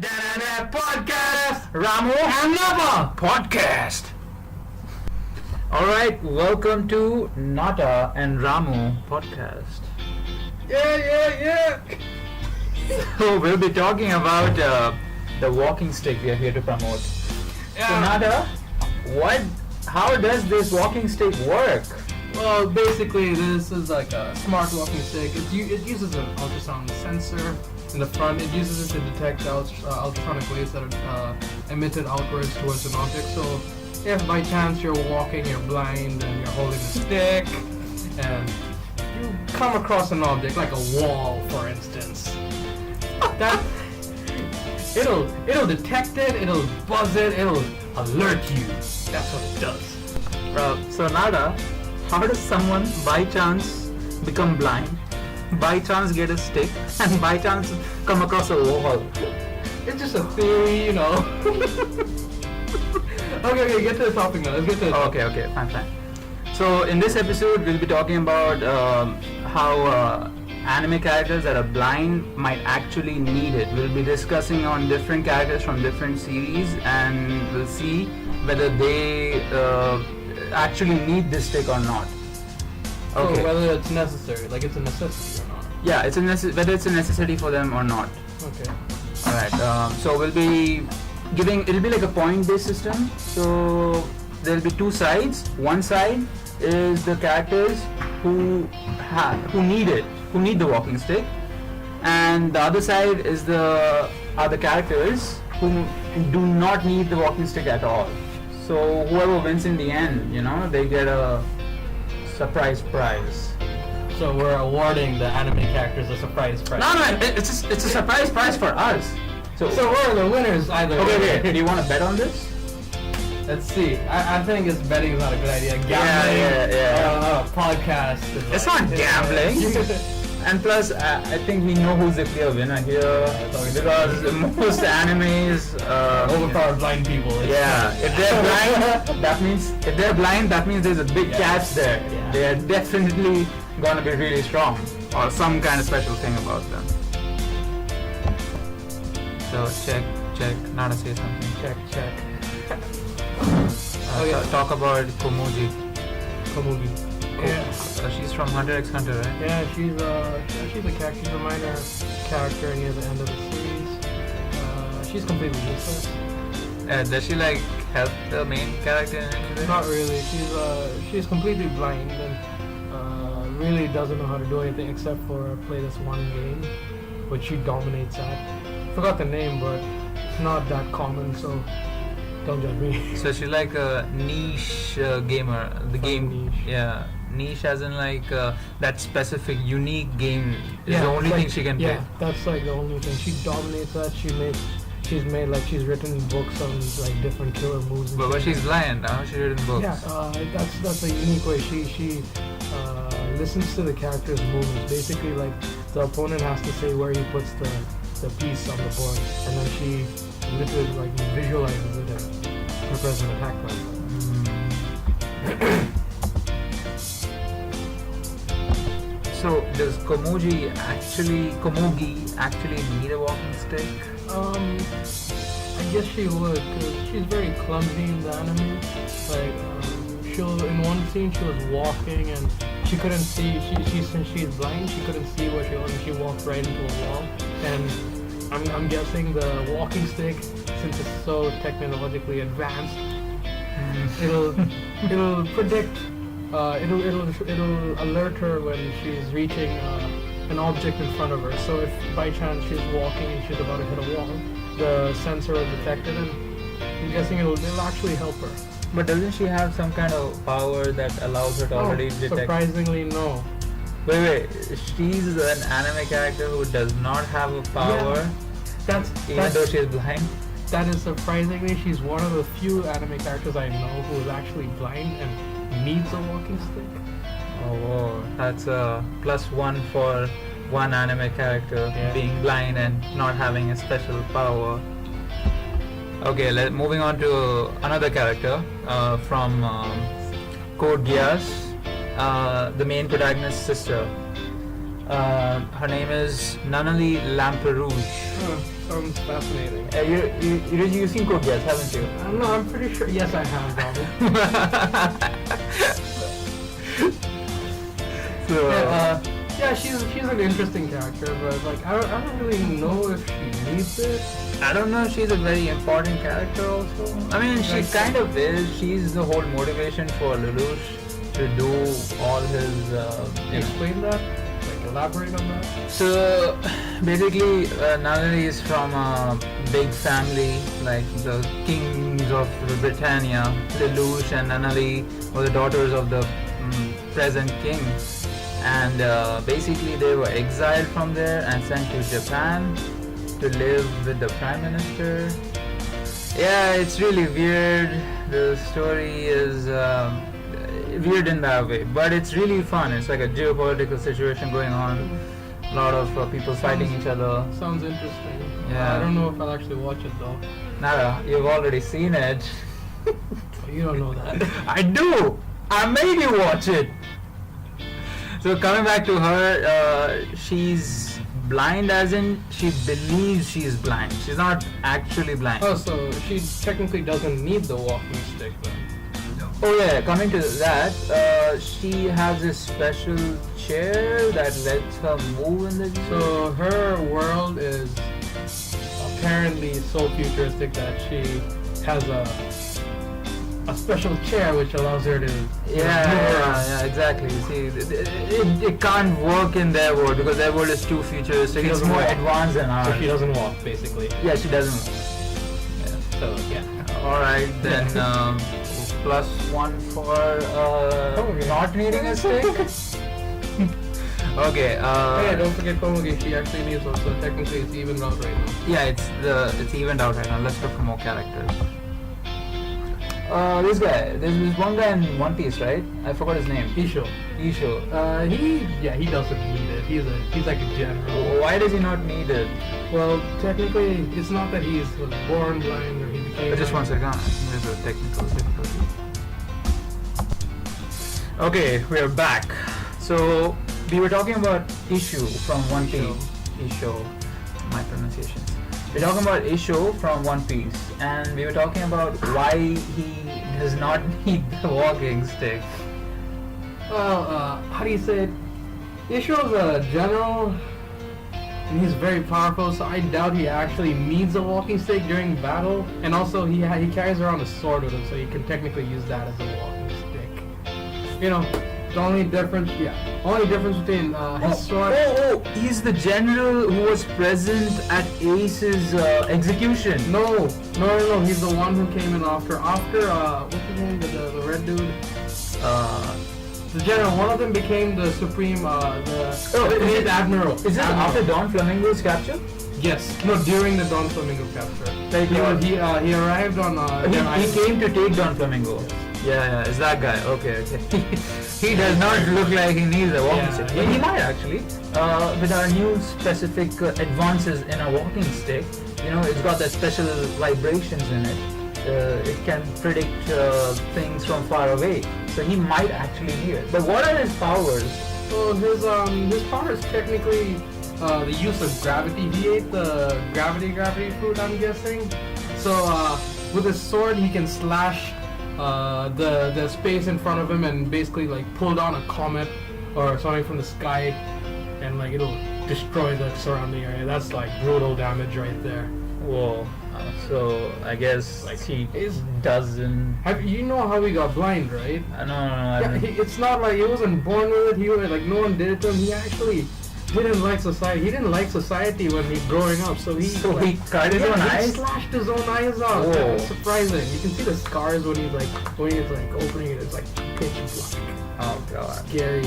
Nata Podcasts, Ramu And Nata Podcast. Alright, welcome to Nata and Ramu Podcast. Yeah. So we'll be talking about the walking stick we are here to promote. So Nata, how does this walking stick work? Well, basically, this is like a smart walking stick. It uses an ultrasound sensor in the front. It uses it to detect ultrasonic waves that are emitted outwards towards an object. So, if by chance you're walking, you're blind, and you're holding a stick, and you come across an object like a wall, for instance, that it'll detect it, it'll buzz it, it'll alert you. That's what it does. So Nata, how does someone by chance become blind, by chance get a stick, and by chance come across a wall? It's just a theory, you know. Okay, get to the topic now. Let's get to the topic. Okay, fine. So in this episode, we'll be talking about how anime characters that are blind might actually need it. We'll be discussing on different characters from different series, and we'll see whether they actually need this stick or not. Okay. So whether it's necessary, like it's a necessity or not. Yeah, whether it's a necessity for them or not. Okay. Alright, so it'll be like a point-based system. So there'll be two sides. One side is the characters who need the walking stick, and the other side is the other characters who do not need the walking stick at all. So whoever wins in the end, they get a surprise prize. So we're awarding the anime characters a surprise prize. No, it's a surprise prize for us. So we're the winners either. Okay. Do you want to bet on this? Let's see. I think betting is not a good idea. Gambling. Yeah. Podcast. It's not gambling. And plus, I think we know who's the clear winner here, because most animes overpower blind people. Yeah, if they're blind, that means there's a big catch there. Yeah. They are definitely gonna be really strong, or some kind of special thing about them. So check. Nata say something. Check. Talk about Komugi. Yeah. She's from Hunter x Hunter, right? Yeah, she's a minor character near the end of the series. She's completely useless. Does she help the main character in any way? Not really. She's completely blind and really doesn't know how to do anything except for play this one game, which she dominates at. Forgot the name, but it's not that common, so don't judge me. So she's like a niche gamer. The game, niche. Yeah. Niche as in that specific unique game is the only thing she can play. Yeah, that's the only thing. She dominates that. She's written books on different killer moves. But she's blind. How she written books? Yeah, that's a unique way. She listens to the character's movements. Basically, the opponent has to say where he puts the piece on the board, and then she literally visualizes it and prepares an attack plan. So does Komugi actually need a walking stick? I guess she would, because she's very clumsy in the anime. In one scene she was walking and she couldn't see. Since she's blind, she couldn't see where she was, and she walked right into a wall. And I'm guessing the walking stick, since it's so technologically advanced, it'll predict. It'll alert her when she's reaching an object in front of her. So if by chance she's walking and she's about to hit a wall, the sensor will detect it, and I'm guessing it'll actually help her. But doesn't she have some kind of power that allows her to already detect? Surprisingly, no. Wait, she's an anime character who does not have a power, even though she's blind? That is surprisingly, she's one of the few anime characters I know who is actually blind and needs a walking stick. Oh, that's a +1 for one anime character being blind and not having a special power. Okay, moving on to another character from Code Geass, the main protagonist's sister. Her name is Nunnally Lamperouge. sounds fascinating. You've seen Code Geass, haven't you? No, I'm pretty sure. Yes, I have, Ramu. So, yeah, she's an interesting character, but like I don't really know if she needs it. I don't know if she's a very important character also. I mean, she kind of is. She's the whole motivation for Lelouch to do all his... Explain that? Like elaborate on that? So, basically, Nalini is from a big family, like the kings of Britannia. Lelouch and Nanali were the daughters of the present king. And basically they were exiled from there and sent to Japan to live with the Prime Minister. Yeah, it's really weird. The story is weird in that way, but it's really fun. It's like a geopolitical situation going on. A lot of people fighting each other. Sounds interesting. Yeah. I don't know if I'll actually watch it though. Nada, you've already seen it. You don't know that. I do! I made you watch it! So coming back to her, she's blind as in she believes she's blind. She's not actually blind. Oh, so she technically doesn't need the walking stick then? Oh yeah, coming to that, she has a special chair that lets her move in the game. So her world is apparently so futuristic that she has a special chair which allows her to yeah, exactly. See, it can't work in their world because their world is too futuristic. It's more advanced than ours. So she doesn't walk, basically. Yeah, she doesn't walk. Yeah. So yeah. All right then. +1 for not needing a stick. Okay. Yeah, don't forget Komugi. She actually needs one, so technically it's evened out right now. Yeah, it's evened out right now. Let's look for more characters. This guy. There's this one guy in One Piece, right? I forgot his name. Isho. He doesn't need it. He's like a general. Why does he not need it? Well, technically, it's not that he was born blind or he became. Just one second. There's a technical difficulty. Okay, we're back. So we were talking about Isho from One Piece. Isho, my pronunciations. We're talking about Isho from One Piece, and we were talking about why he does not need the walking stick. Well, how do you say it? Isho's a general, and he's very powerful, so I doubt he actually needs a walking stick during battle. And also, he carries around a sword with him, so he can technically use that as a walking stick. You know, the only difference between his sword. He's the general who was present at Ace's execution. No, he's the one who came in after, what's his name, the red dude? The general, one of them became the supreme, the admiral. Is it after Don Flamingo's capture? Yes. No, during the Don Flamingo capture. Like he arrived on. He came to take Don Flamingo. Yes. Yeah, it's that guy. Okay. He does not look like he needs a walking stick. But he might actually. With our new specific advances in a walking stick, it's got that special vibrations in it. It can predict things from far away. So he might actually need it. But what are his powers? So his power is technically the use of gravity. He ate the gravity fruit, I'm guessing. So with his sword, he can slash the space in front of him and basically like pull down a comet or something from the sky, and like it'll destroy the surrounding area. That's like brutal damage right there. Whoa. So I guess like he doesn't. You know how he got blind, right? No. It's not like he wasn't born with it. He was like no one did it to him. He actually didn't like society. He didn't like society when he growing up. So he cut his own eyes. He slashed his own eyes out. Whoa. It's surprising. You can see the scars when he's opening it. It's like pitch black. Oh god. Scary.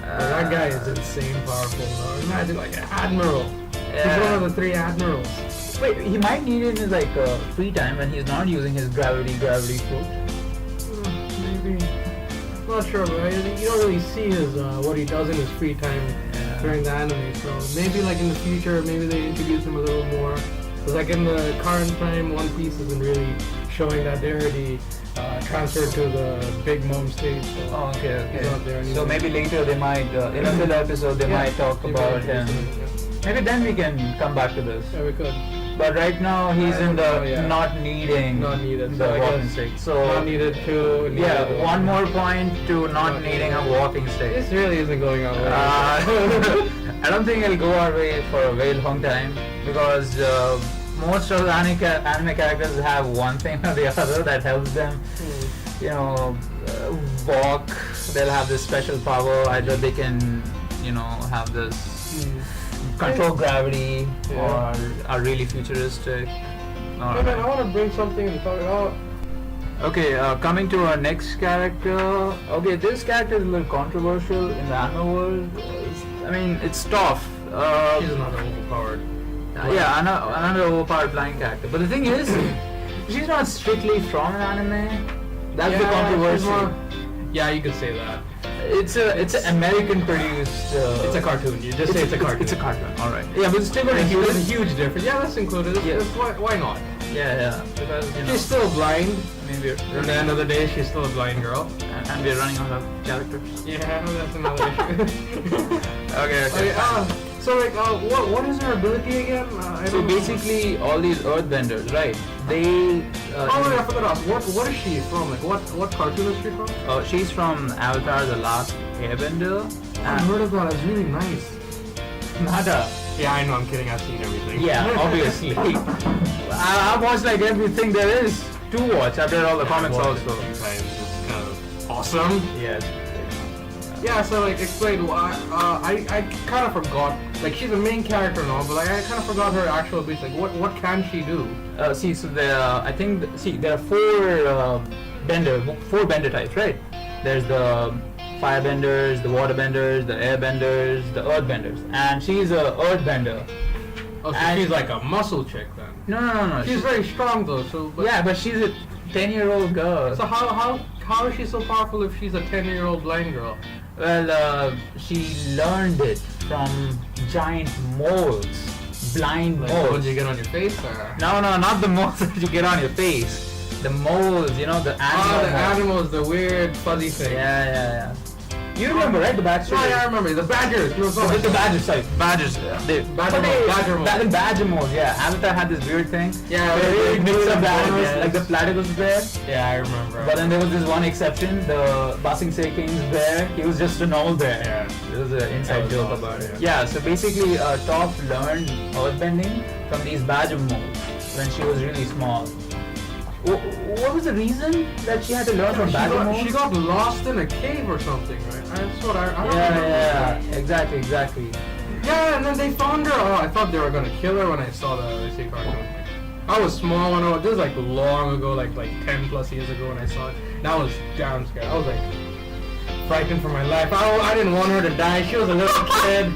That guy is insane powerful. Though. Imagine like an admiral. Yeah. He's one of the 3 admirals. Wait, he might need it in his free time when he's not using his gravity fruit. Maybe. I'm not sure, but you don't really see his what he does in his free time during the anime. So maybe like in the future, maybe they introduce him a little more. Because like in the current time, One Piece isn't really showing that they already transferred to the Big Mom stage. So okay. He's not there anymore. So maybe later they might, in a filler episode, they might talk about him. Maybe then we can come back to this. Yeah, we could. But right now he's in the not needed. So The I walking guess stick. So not needed to. yeah, one more point to not needing a walking stick. This really isn't going our way. I don't think it'll go our way for a very long time because most of the anime characters have one thing or the other that helps them, walk. They'll have this special power. Either they can, have this control gravity or are really futuristic. Hey man, I want to bring something and talk about. Okay, coming to our next character. Okay, this character is a little controversial in the anime world. I mean, it's tough. She's another overpowered. Another overpowered blind character. But the thing is, she's not strictly from an anime. That's the controversy. Yeah, you could say that. It's an American produced. It's a cartoon. You just say it's a cartoon. It's a cartoon. All right. Yeah, but it's still There's a huge difference. Yeah, let's include it. Yes. Why not? Yeah. Because she's still blind. I mean, At the end of the day, she's still a blind girl. And we're running out of characters. Yeah, that's another issue. Okay. So what is her ability again? So basically, all these earthbenders, right? They. I forgot to ask. What is she from? Like what cartoon is she from? She's from Avatar: The Last Airbender. I've heard of that. It's really nice. Nada. Yeah, I know. I'm kidding. I've seen everything. Yeah, obviously. I've watched like everything there is to watch. I've read all the comics also. It's kind of awesome. Yes. Yeah, so explain why. I kind of forgot. Like she's a main character and all, but I kind of forgot her actual abilities. Like what can she do? So there, there are four bender types, right? There's the firebenders, the waterbenders, the airbenders, the earthbenders, and she's a earthbender. Oh, so she's like a muscle chick then? No. She's very strong though. But she's a 10-year-old girl. So how is she so powerful if she's a 10-year-old blind girl? Well, she learned it from giant moles, blind moles. The ones you get on your face, or? No, not the moles that you get on your face. The moles, the animals. Oh, the animals, the weird fuzzy thing. Yeah. You remember, right? The badgers. Yeah, I remember. The badgers. The badgers, sorry. Badgers. Badger moles, yeah. Avatar had this weird thing. Yeah, they mix up the animals, like the platypus bear. Yeah, I remember. But then there was this one exception, the Basing King's bear. He was just a normal bear. Yeah. There was an inside joke about it. Yeah, so basically, Toph learned earthbending from these badger moles when she was really small. What was the reason that she had to learn from badger moles? She got lost in a cave or something, right? That's what I don't remember. Yeah, exactly. Yeah, and then they found her. Oh, I thought they were gonna kill her when I saw the OC cartoon. I was small when this was like long ago, like 10 plus years ago when I saw it. And I was damn scared. I was like frightened for my life. I didn't want her to die. She was a little kid.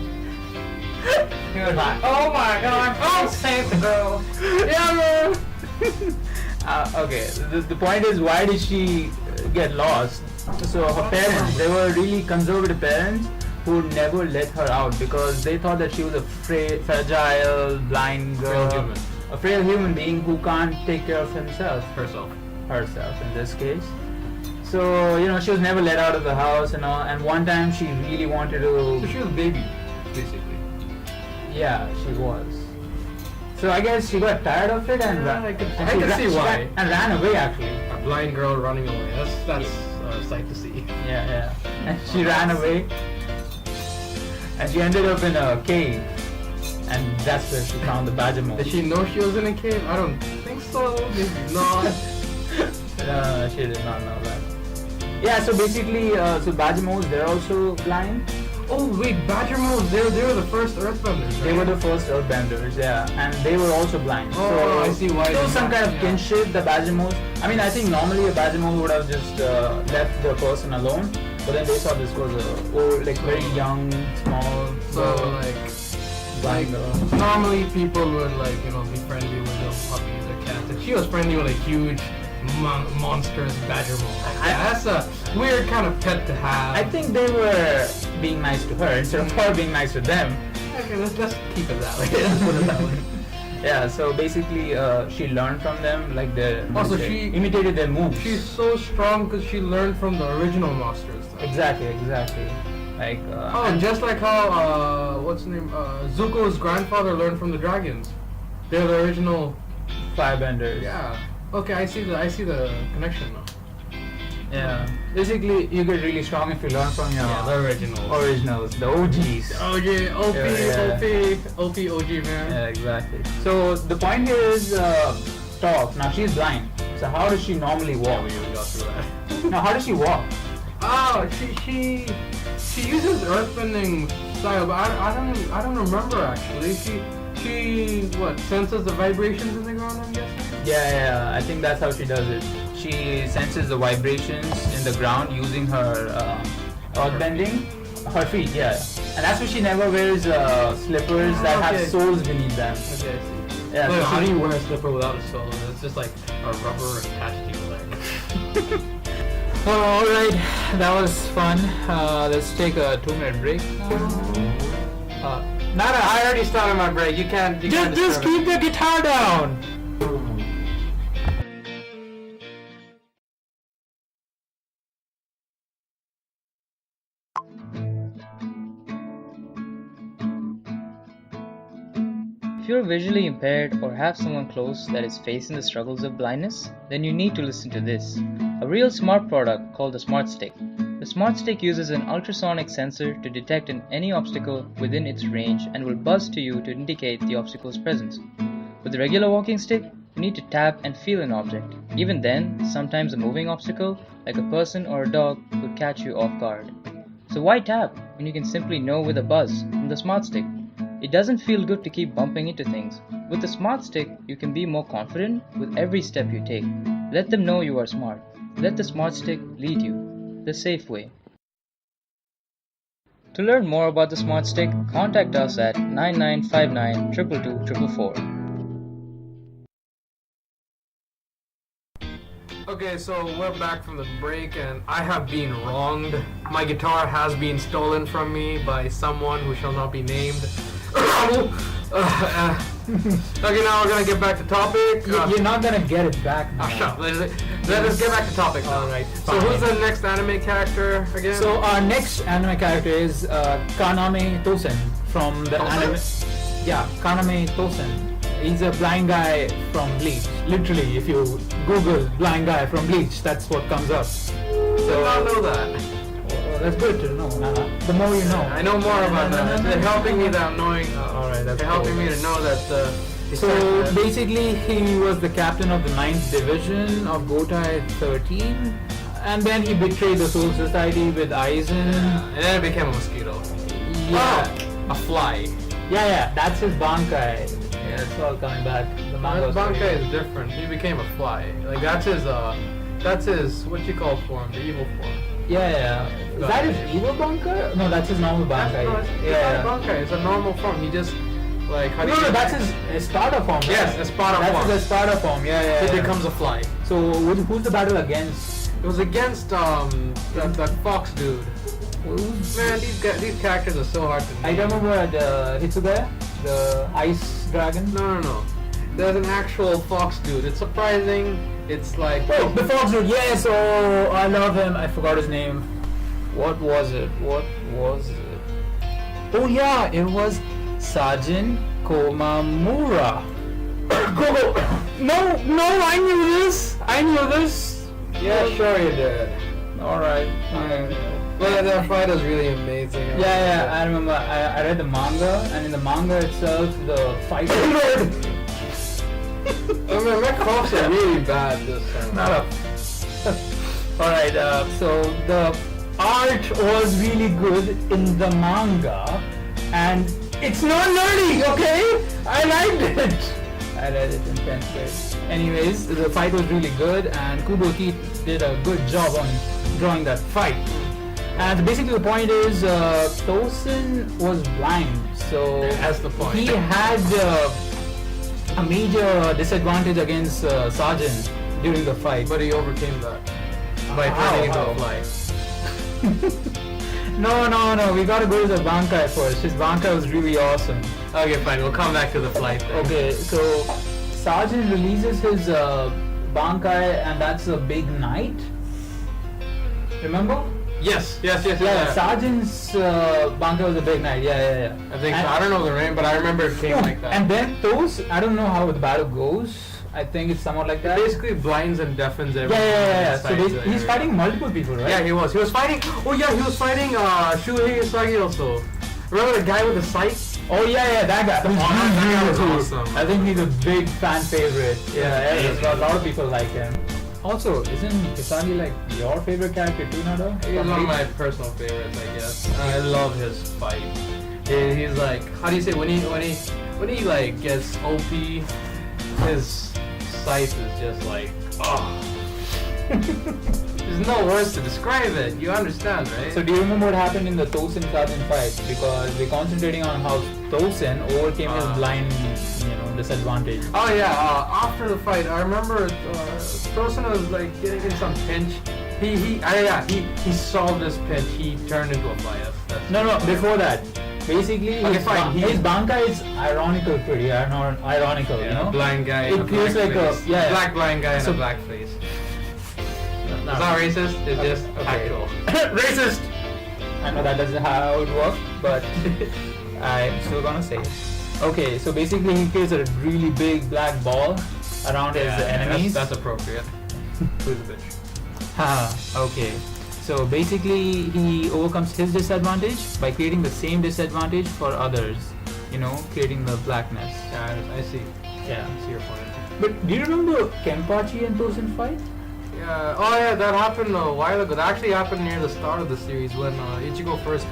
She was like, oh my god, I'll save the girl. Yeah, man. Okay, the point is, why did she get lost? So her parents, they were really conservative parents who never let her out because they thought that she was a fragile, blind girl, a frail human being who can't take care of herself in this case. So she was never let out of the house and all. And one time she really wanted to. So she was a baby, basically. Yeah, she was. So I guess she got tired of it and I can see why. And ran away actually. A blind girl running away. That's a sight to see. Yeah. And she ran away. And she ended up in a cave. And that's where she found the badger moles. Did she know she was in a cave? I don't think so. Maybe not. No, she did not know that. Yeah, so basically, badger moles, they're also blind. Oh wait, badger moles, they were the first earthbenders, right? They were the first earthbenders, yeah. And they were also blind. Oh, so I see why. There was some kind of kinship, the badger moles. I mean, I think normally a badger mole would have just left the person alone. But then they saw this was very young, small. So like normally people would be friendly with their puppies or cats. And she was friendly with a huge monstrous badger mole. That's a weird kind of pet to have. I think they were being nice to her instead of her being nice to them. Okay, let's keep it that way. Let's put it that way. Yeah, so basically she learned from them, like she imitated their moves. She's so strong because she learned from the original monsters. Exactly. Like and just like how what's the name? Zuko's grandfather learned from the dragons. They're the original firebenders. Yeah. Okay, I see the connection now. Yeah. Basically, you get really strong if you learn from your the originals, the OGs. Oh yeah, OP, OG man. Yeah, exactly. So the point here is Toph. Now she's blind. So how does she normally walk? Yeah, we got through that. Now how does she walk? Oh, she uses earthbending style, but I don't remember actually. She senses the vibrations in the ground, I'm guessing? Yeah, I think that's how she does it. She senses the vibrations in the ground using her earthbending, her feet, yeah. And that's why she never wears slippers that have soles beneath them. Okay, I see. Yeah, Wait, so how do you wear a slipper without a sole? It's just like a rubber attached to your leg. Alright, that was fun. Let's take a 2-minute break. Nata, I already started my break. You can't Just keep the guitar down. If you're visually impaired or have someone close that is facing the struggles of blindness, then you need to listen to this. A real smart product called the Smart Stick. The Smart Stick uses an ultrasonic sensor to detect any obstacle within its range and will buzz to you to indicate the obstacle's presence. With the regular walking stick, you need to tap and feel an object. Even then, sometimes a moving obstacle, like a person or a dog, could catch you off guard. So why tap when you can simply know with a buzz from the Smart Stick? It doesn't feel good to keep bumping into things. With the Smart Stick, you can be more confident with every step you take. Let them know you are smart. Let the Smart Stick lead you, the safe way. To learn more about the Smart Stick, contact us at 9959 222 444. Okay, so we're back from the break and I have been wronged. My guitar has been stolen from me by someone who shall not be named. Okay, now we're gonna get back to topic. You're not gonna get it back now. Shut up. Let us get back to topic now. Alright, so who's the next anime character again? So our next anime character is Kaname Tosen from the anime. Yeah, Kaname Tosen. He's a blind guy from Bleach. Literally, if you Google blind guy from Bleach, that's what comes up. So I did not know that. Well, that's good to know. The more you know. I know more about that. They're helping me that I'm knowing. Alright, that's they're helping me to know that. So basically, he was the captain of the 9th division of Gotai 13, and then he betrayed the Soul Society with Aizen. And then it became a mosquito. Yeah, a fly. Yeah, that's his Bankai. Yeah, it's all coming back. The manga Bankai is different. He became a fly. Like that's his what you call form, the evil form. Yeah. Is that his evil Bankai? No, that's his normal Bankai. It's not Bankai. It's a normal form. He just like how No, that's his Sparta form. Right? Yes, Espada form. That's his Sparta form. Yeah. He becomes a fly. So who's the battle against? It was against that fox dude. Man, these characters are so hard to name. I remember the Hitsugaya, the ice dragon. No. There's an actual fox dude. It's surprising. It's like Wait, the fox dude. Yes, oh, I love him. I forgot his name. What was it? Oh yeah, it was Sergeant Komamura. No, I knew this. Yeah, sure you did. Alright. But that fight was really amazing. Yeah, I remember. I read the manga, and in the manga itself, the fight. My coughs are really bad this time. Alright, so the art was really good in the manga, and it's not nerdy, okay? I liked it. I read it in 10th grade. Anyways, the fight was really good, and Kuboki did a good job on drawing that fight. And basically the point is, Tosin was blind, so that's the point. He had a major disadvantage against Sergeant during the fight. But he overcame that by turning into a fly. No, we gotta go to the Bankai first. His Bankai was really awesome. Okay, fine, we'll come back to the flight then. Okay, so Sergeant releases his Bankai, and that's a big knight. Remember? Yes. Yeah, Sergeant's Bankai was a big night. Yeah. I think so. I don't know the name, but I remember it came like that. And then those, I don't know how the battle goes. I think it's somewhat like that. Basically blinds and deafens everyone. Yeah. So he's fighting multiple people, right? Yeah, he was. He was fighting. Oh yeah, he was fighting Shuhei Isagi also. Remember the guy with the sight? Oh yeah, that guy. That guy was awesome. I think he's a big fan favorite. Yeah, a lot of people like him. Also, isn't Isagi like your favorite character too, Nado? He's one of my personal favorites, I guess. I love his fight. He's like, how do you say when he like gets OP, his scythe is just like, oh. There's no words to describe it. You understand, right? So do you remember what happened in the Tosin Sergeant fight? Because we're concentrating on how Tosin overcame his blind, disadvantage. Oh yeah. After the fight, I remember Tosin was like getting in some pinch. He solved this pinch. He turned into a fire. No. Before that, basically, okay, his Bankai is pretty ironical. Yeah, blind guy. It feels like black blind guy and a black face. It's not racist, it's just factual. Racist! I know that doesn't how it works, but I'm still gonna say it. Okay, so basically he creates a really big black ball around his enemies. That's appropriate. Who's a bitch? Okay. So basically he overcomes his disadvantage by creating the same disadvantage for others. Creating the blackness. Yeah, I see. Yeah. I see your point. But do you remember Kenpachi and Tosin fight? Yeah. Oh yeah, that happened a while ago. That actually happened near the start of the series when Ichigo first,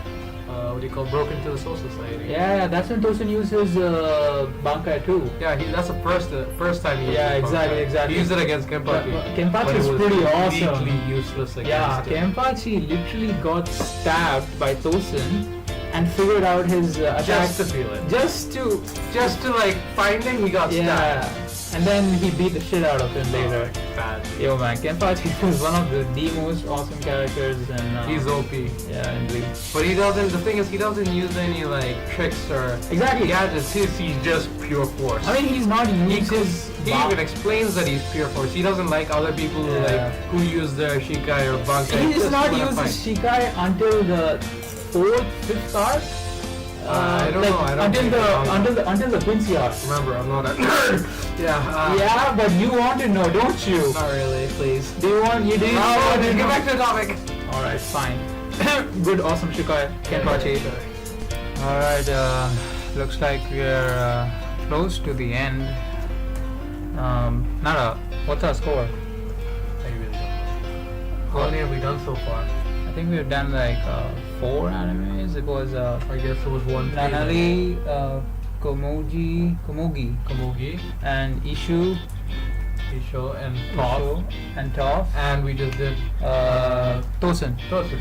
broke into the Soul Society. Yeah, that's when Tosin used his Bankai too. Yeah, that's the first time he used it. Yeah, exactly. He used it against Kenpachi. Kenpachi was pretty awesome. Completely useless against him. Kenpachi literally got stabbed by Tosin and figured out his attack. Just to feel it. Just to like find him, he got stabbed. And then he beat the shit out of him later. Bad. Yo man, Kenpachi was one of the most awesome characters and he's OP. Yeah, indeed. But the thing is he doesn't use any like tricks or gadgets. He's just pure force. I mean he's not using he even explains that he's pure force. He doesn't like other people who use their Shikai or Bankai. He does not use his Shikai until the 4th, 5th arc. I don't know. I don't until the Quincy arc. Remember, I'm not a nerd. Yeah, but you want to know, don't you? Not really, please. Do you want? You did. Get back to the topic. All right, fine. Good, awesome Shikai, Kenpachi. Sure. All right. Looks like we're close to the end. Nada, what's our score? I really don't know. How many have we done so far? I think we've done like 4 animes. It was I guess it was 1. Nanali, Komugi, and Ishu, and Toph. And we just did Tosin.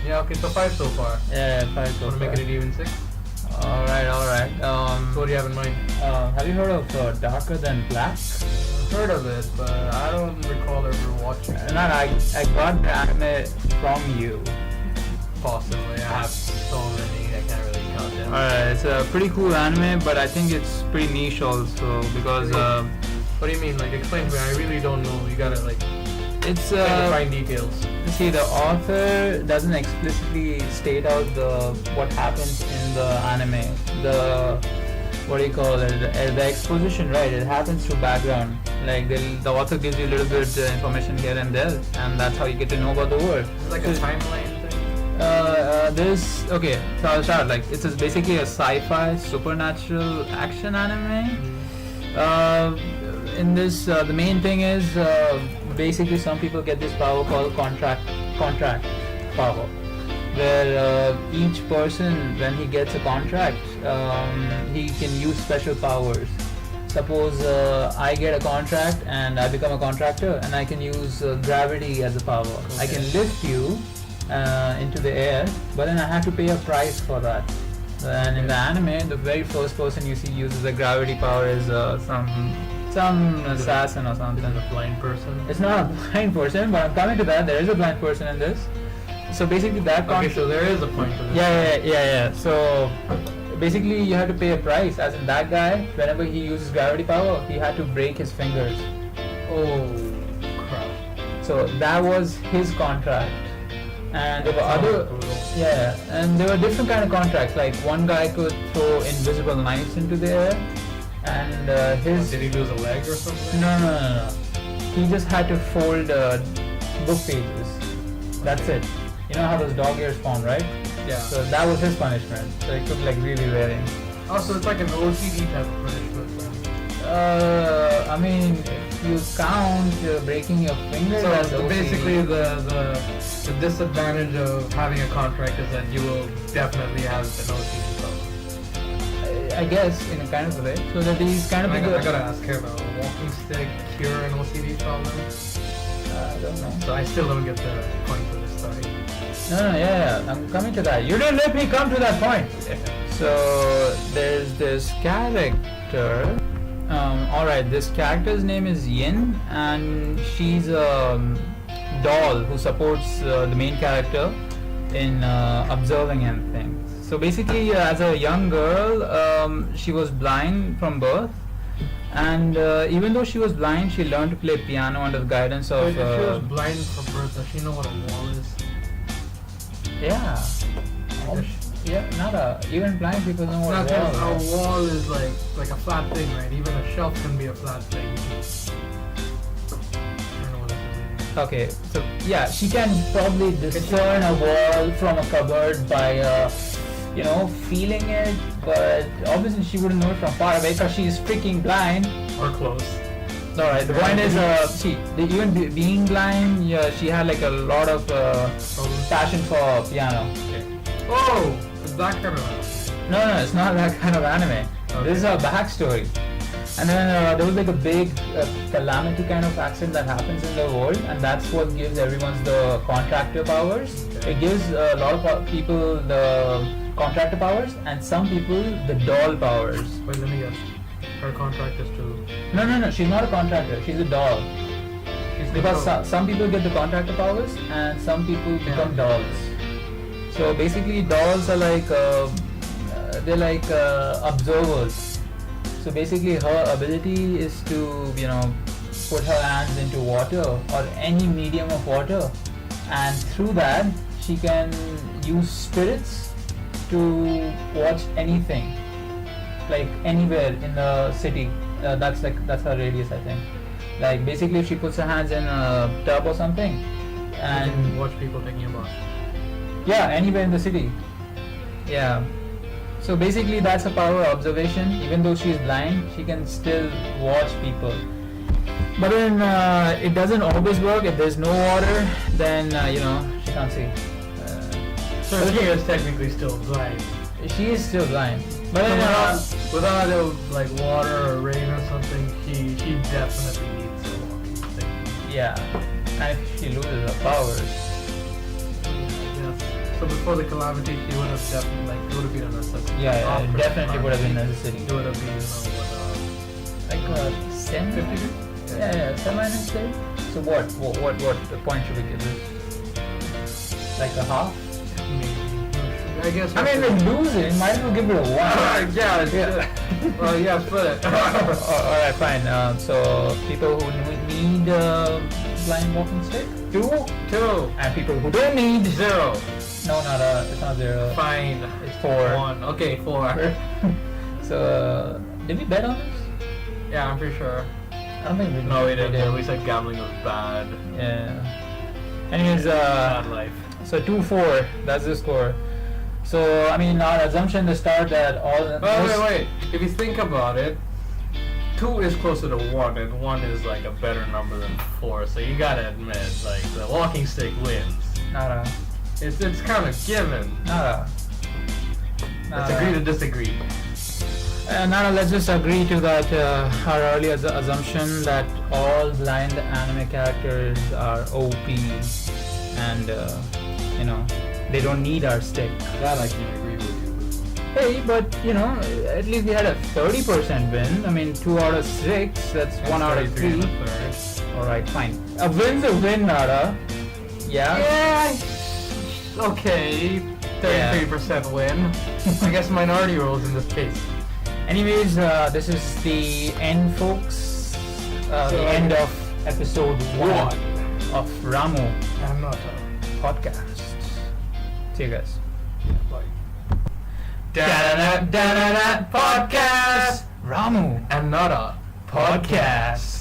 Yeah, okay, so 5 so far. Yeah, 5 so far. Want to make it an even 6? Alright. So what do you have in mind? Have you heard of Darker Than Black? Heard of it, but I don't recall ever watching it. I got the anime from you. Possibly. I have so many, I can't really count them. Alright, it's a pretty cool anime, but I think it's pretty niche also because what do you mean? Like, explain to me. I really don't know. You gotta it's find details. See, the author doesn't explicitly state out what happens in the anime. The exposition, right? It happens through background. Like the author gives you a little bit information here and there, and that's how you get to know about the world. It's like a timeline thing. So I'll start. Like it's basically a sci-fi supernatural action anime. In this, the main thing is basically some people get this power called contract power, where each person, when he gets a contract, he can use special powers. Suppose I get a contract and I become a contractor, and I can use gravity as a power. Okay. I can lift you into the air, but then I have to pay a price for that. And in the anime, the very first person you see uses the gravity power is some assassin or something. Is it a blind person? It's not a blind person, but I'm coming to that. There is a blind person in this. So basically that okay, so there is a point to this. Yeah. So basically you have to pay a price. As in that guy, whenever he uses gravity power, he had to break his fingers. Oh crap. So that was his contract. And there were Sounds other, brutal. yeah, and there were different kind of contracts. Like one guy could throw invisible knives into the air, and his Did he lose a leg or something? no. He just had to fold book pages. That's it. You know how those dog ears form, right? Yeah. So that was his punishment. So it took like really wearing. Also, it's like an OCD type of punishment then. I mean, if you count breaking your finger, that's So OCD. basically, the disadvantage of having a contract is that you will definitely have an OCD problem. I guess in a kind of a way. So that these kind of I people. gotta ask him, a walking stick cure an OCD problem? I don't know. So I still don't get the point of this story. No, yeah, I'm coming to that. You didn't let me come to that point. So there's this character. Alright, this character's name is Yin, and she's a doll who supports the main character in observing and things. So basically, as a young girl, she was blind from birth, and even though she was blind, she learned to play piano under the guidance of. Wait, if she was blind from birth, does she know what a wall is? Yeah. Yeah, nada. Even blind people know what Not a wall a is. wall is like a flat thing, right? Even a shelf can be a flat thing. I don't know what that means. Okay, so yeah, she can probably discern a wall from a cupboard by, feeling it, but obviously she wouldn't know it from far away because she's freaking blind. Or close. Alright, the point is, being blind, yeah, she had like a lot of passion for piano. Oh, it's that kind of. No, it's not that kind of anime. Okay. This is a backstory. And then there was like a big calamity kind of accident that happens in the world, and that's what gives everyone's the contractor powers. Okay. It gives a lot of people the contractor powers, and some people the doll powers. Wait, let me guess. Her contract is to. No, she's not a contractor, she's a doll. Because some people get the contractor powers, and some people become dolls. So basically, dolls are like they're like observers. So basically, her ability is to put her hands into water or any medium of water, and through that she can use spirits to watch anything, like anywhere in the city. That's her radius, I think. Like basically, if she puts her hands in a tub or something, You and can watch people taking a bath. yeah, anywhere in the city. Yeah. So basically that's a power of observation. Even though she's blind, she can still watch people. But then it doesn't always work. If there's no water, then she can't see. So she is technically still blind. She is still blind. But So then, without like water or rain or something, she definitely needs a walking stick. yeah. And if she loses her powers, Yes. So before the calamity, she would have definitely it would have been a necessity. yeah, After it the definitely would have been calamity, necessary. It would have been Like semi. 50? Yeah, semi-necessary. So what point should we give this? Like a half? Maybe. I guess. I mean, like losing, might as well give it a 1. yeah. Well, yeah, split it. Alright, fine. So people who need blind walking stick, 2. 2. And people who don't need 0. No, it's not 0. Fine. It's 4. 1. Okay, 4. So did we bet on this? Yeah, I'm pretty sure. I don't think we No, we didn't. We said gambling was bad. Yeah. Anyways, Bad life. so 2-4. That's the score. So I mean, our assumption to start that all. Wait. If you think about it, 2 is closer to 1, and 1 is like a better number than 4. So you gotta admit, like the walking stick wins. Nada. It's kind of given. Nada. Let's agree to disagree. Nana, let's just agree to that our earlier assumption that all blind anime characters are OP and they don't need our stick. That I can agree with you. Hey, but at least we had a 30% win. I mean, 2 out of 6. That's 1 out of 3. All right, fine. A win's a win, Nara. Yeah. Yeah. Okay. 33% win. I guess minority rules in this case. Anyways, this is the end, folks. The end of episode 1 of Ramu I'm not. Podcast. See you guys. Bye. Da-da-da-da-da-da Podcast. Ramu And Nata Podcasts.